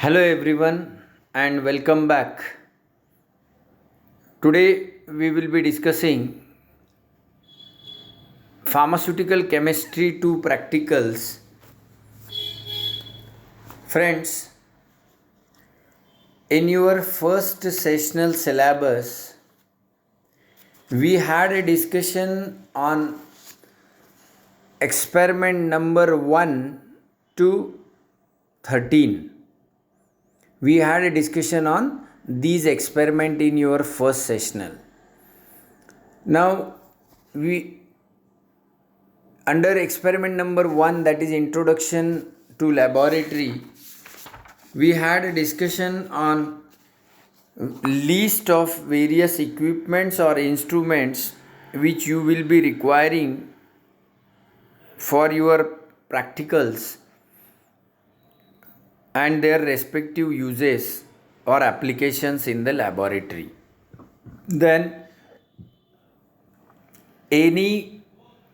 Hello everyone and welcome back. Today we will be discussing pharmaceutical chemistry 2 practicals. Friends, in your first sessional syllabus, we had a discussion on experiment number 1 to 13. We had a discussion on these experiment in your first sessional. Now we under experiment number 1, that is introduction to laboratory, we had a discussion on list of various equipments or instruments which you will be requiring for your practicals and their respective uses or applications in the laboratory. Then any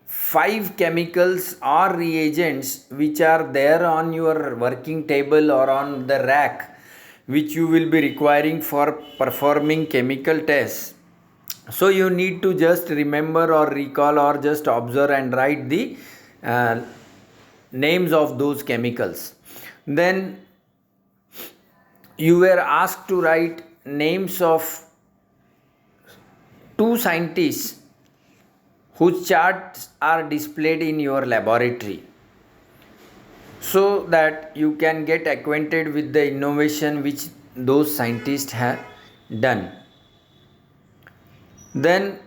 5 chemicals or reagents which are there on your working table or on the rack which you will be requiring for performing chemical tests. So you need to just remember or recall or just observe and write the names of those chemicals. Then you were asked to write names of 2 scientists whose charts are displayed in your laboratory, so that you can get acquainted with the innovation which those scientists have done. Then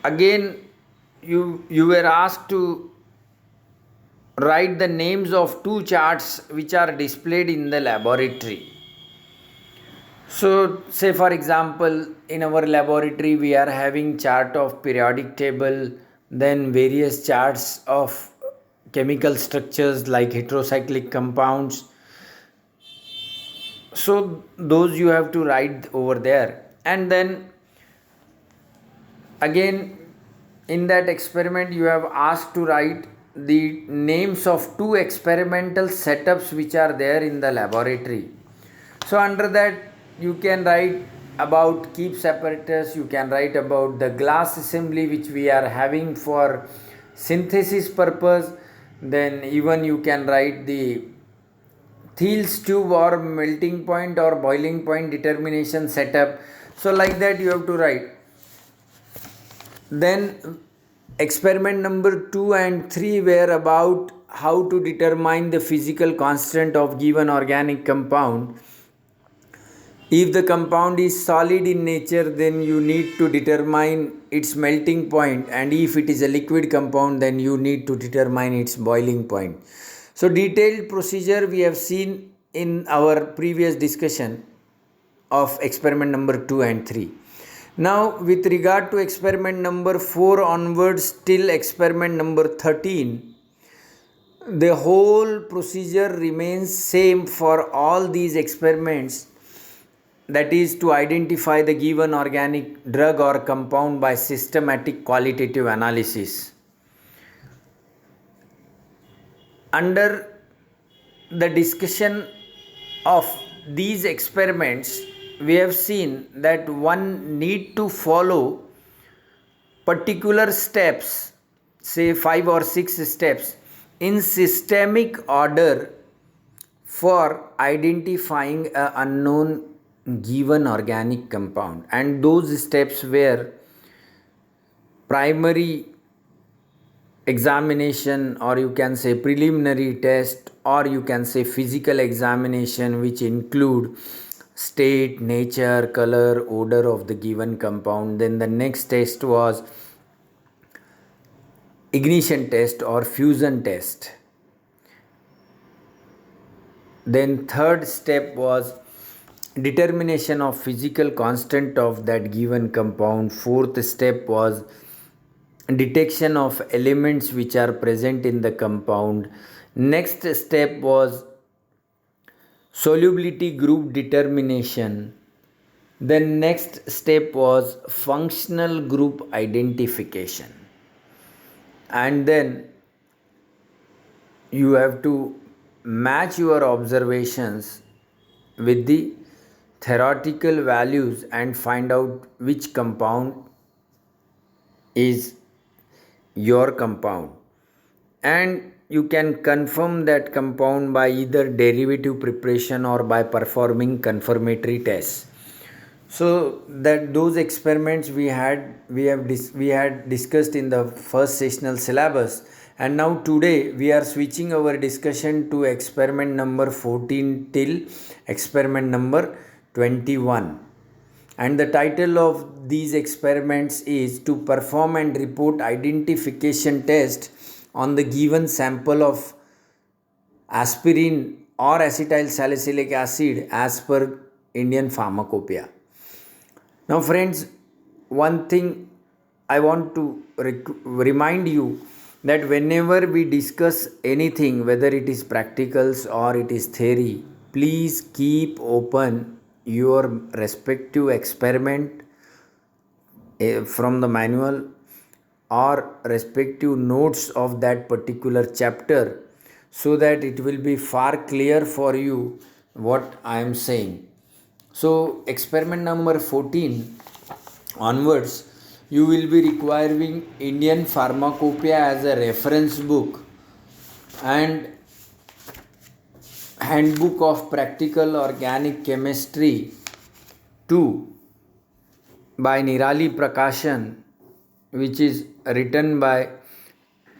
again you were asked to write the names of 2 charts which are displayed in the laboratory. So say for example, in our laboratory we are having chart of periodic table, then various charts of chemical structures like heterocyclic compounds. So those you have to write over there. And then again in that experiment you have asked to write the names of 2 experimental setups which are there in the laboratory. So under that you can write about keep separators, you can write about the glass assembly which we are having for synthesis purpose, then even you can write the Thiel's tube or melting point or boiling point determination setup. So like that you have to write. Then experiment number 2 and 3 were about how to determine the physical constant of given organic compound. If the compound is solid in nature, then you need to determine its melting point, and if it is a liquid compound, then you need to determine its boiling point. So detailed procedure we have seen in our previous discussion of experiment number 2 and 3. Now with regard to experiment number 4 onwards till experiment number 13, the whole procedure remains same for all these experiments, that is to identify the given organic drug or compound by systematic qualitative analysis. Under the discussion of these experiments, we have seen that one need to follow particular steps, say 5 or 6 steps in systemic order for identifying an unknown given organic compound, and those steps were primary examination, or you can say preliminary test, or you can say physical examination, which include state, nature, color, odor of the given compound. Then the next test was ignition test or fusion test. Then third step was determination of physical constant of that given compound. Fourth step was detection of elements which are present in the compound. Next step was solubility group determination. Then next step was functional group identification. And then you have to match your observations with the theoretical values and find out which compound is your compound, and you can confirm that compound by either derivative preparation or by performing confirmatory tests. So that those experiments we had discussed in the first sessional syllabus, and now today we are switching our discussion to experiment number 14 till experiment number 21. And the title of these experiments is to perform and report identification test on the given sample of aspirin or acetyl salicylic acid as per Indian Pharmacopoeia. Now friends, one thing I want to remind you that whenever we discuss anything, whether it is practicals or it is theory, please keep open your respective experiment from the manual or respective notes of that particular chapter, so that it will be far clear for you what I am saying. So experiment number 14 onwards, you will be requiring Indian Pharmacopoeia as a reference book and Handbook of Practical Organic Chemistry 2 by Nirali Prakashan, which is written by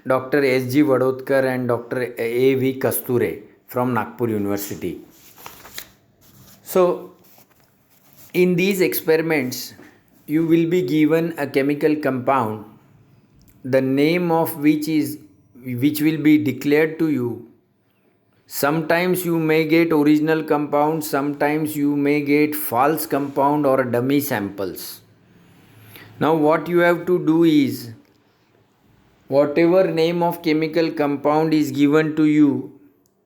Dr. S.G. Vadodkar and Dr. A.V. Kasture from Nagpur University. So in these experiments, you will be given a chemical compound, the name of which will be declared to you. Sometimes you may get original compound, sometimes you may get false compound or dummy samples. Now what you have to do is, whatever name of chemical compound is given to you,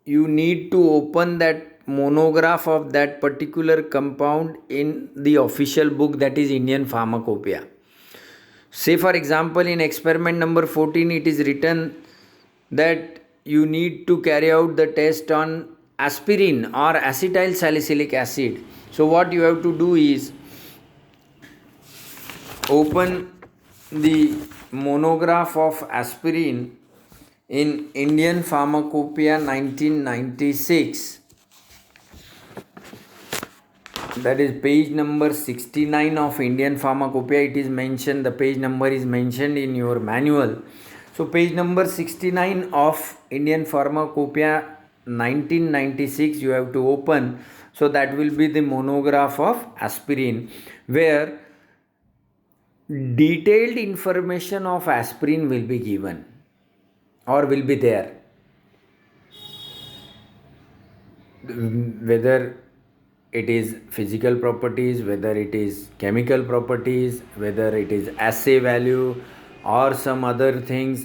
you need to open that monograph of that particular compound in the official book, that is Indian Pharmacopoeia. Say for example, in experiment number 14 it is written that you need to carry out the test on aspirin or acetyl salicylic acid. So what you have to do is open the monograph of aspirin in Indian Pharmacopoeia 1996, that is page number 69 of Indian Pharmacopoeia. It is mentioned, the page number is mentioned in your manual. So page number 69 of Indian Pharmacopoeia 1996 you have to open. So that will be the monograph of aspirin, where detailed information of aspirin will be given or will be there. Whether it is physical properties, whether it is chemical properties, whether it is assay value or some other things,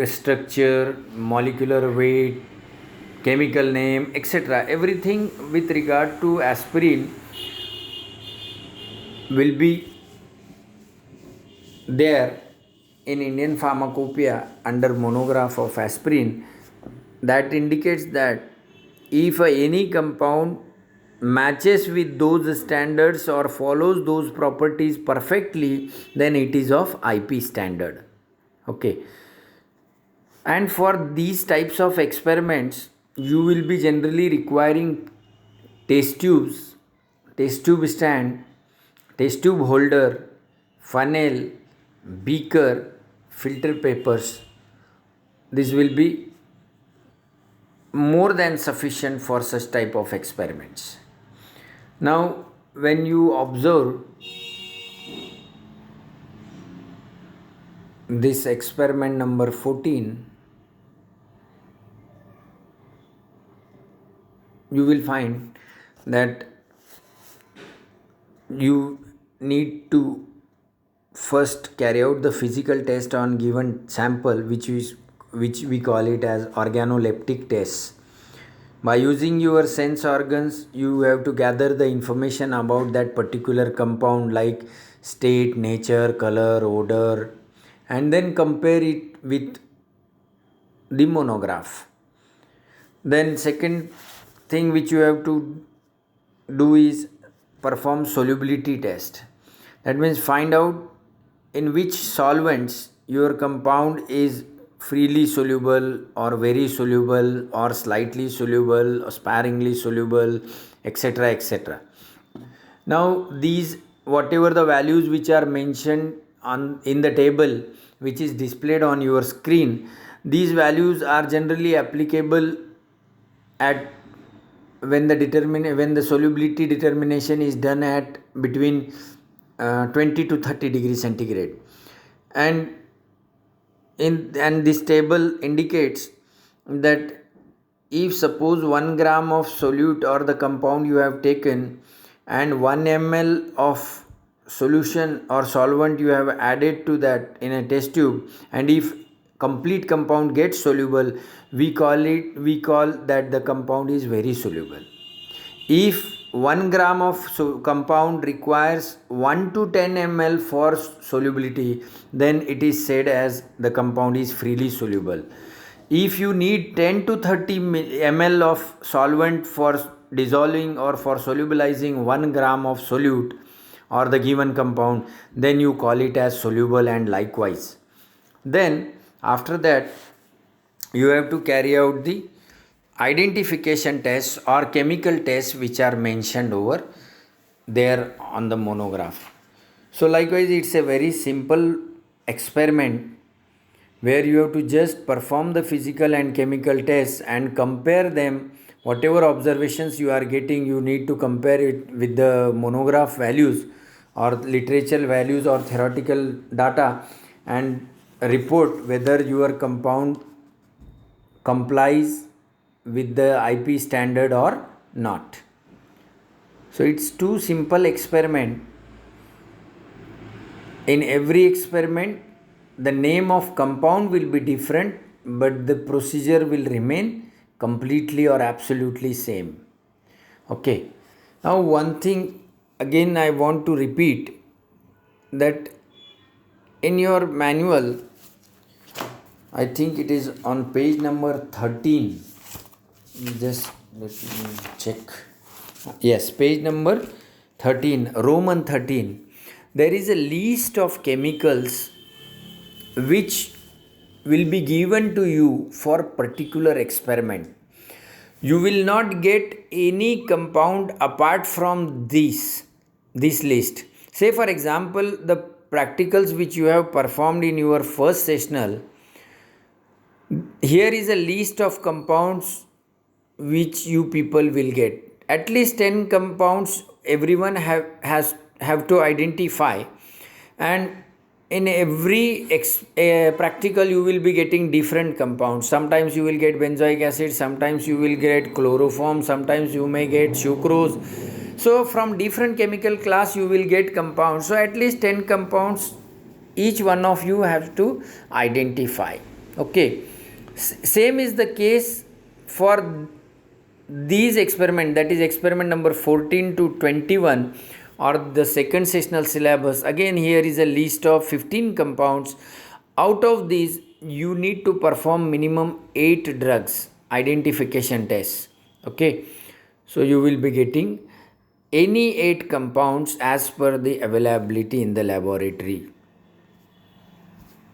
structure, molecular weight, chemical name, etc. Everything with regard to aspirin will be there in Indian Pharmacopoeia under monograph of aspirin. That indicates that if any compound matches with those standards or follows those properties perfectly, then it is of IP standard. Okay. And for these types of experiments, you will be generally requiring test tubes, test tube stand, test tube holder, funnel, beaker, filter papers. This will be more than sufficient for such type of experiments. Now when you observe this experiment number 14, you will find that you need to first carry out the physical test on given sample, which we call it as organoleptic tests. By using your sense organs, you have to gather the information about that particular compound, like state, nature, color, odor, and then compare it with the monograph. Then second thing which you have to do is perform solubility test. That means find out in which solvents your compound is freely soluble or very soluble or slightly soluble or sparingly soluble, etc., etc. Now these, whatever the values which are mentioned on in the table which is displayed on your screen, these values are generally applicable at when the solubility determination is done at between 20 to 30 degrees centigrade. And this table indicates that if suppose 1 gram of solute or the compound you have taken and 1 ml of solution or solvent you have added to that in a test tube, and if complete compound gets soluble, we call that the compound is very soluble. If 1 gram of compound requires 1 to 10 ml for solubility, then it is said as the compound is freely soluble. If you need 10 to 30 ml of solvent for dissolving or for solubilizing 1 gram of solute or the given compound, then you call it as soluble. And likewise, then after that you have to carry out the identification tests or chemical tests which are mentioned over there on the monograph. So likewise, it's a very simple experiment where you have to just perform the physical and chemical tests and compare them. Whatever observations you are getting, you need to compare it with the monograph values or literature values or theoretical data and report whether your compound complies with the IP standard or not. So it's too simple experiment. In every experiment, the name of compound will be different, but the procedure will remain completely or absolutely same. Okay. Now one thing again I want to repeat, that in your manual, I think it is on page number 13. Just let me check. Yes, page number 13, Roman 13. There is a list of chemicals which will be given to you for particular experiment. You will not get any compound apart from this list. Say for example, the practicals which you have performed in your first sessional, here is a list of compounds which you people will get. At least 10 compounds everyone have to identify, and in every practical you will be getting different compounds. Sometimes you will get benzoic acid, sometimes you will get chloroform, sometimes you may get sucrose. So from different chemical class you will get compounds. So at least 10 compounds each one of you have to identify. Okay. Same is the case for these experiment, that is experiment number 14 to 21 or the second sessional syllabus. Again, here is a list of 15 compounds. Out of these, you need to perform minimum 8 drugs identification tests. Okay, so you will be getting any 8 compounds as per the availability in the laboratory.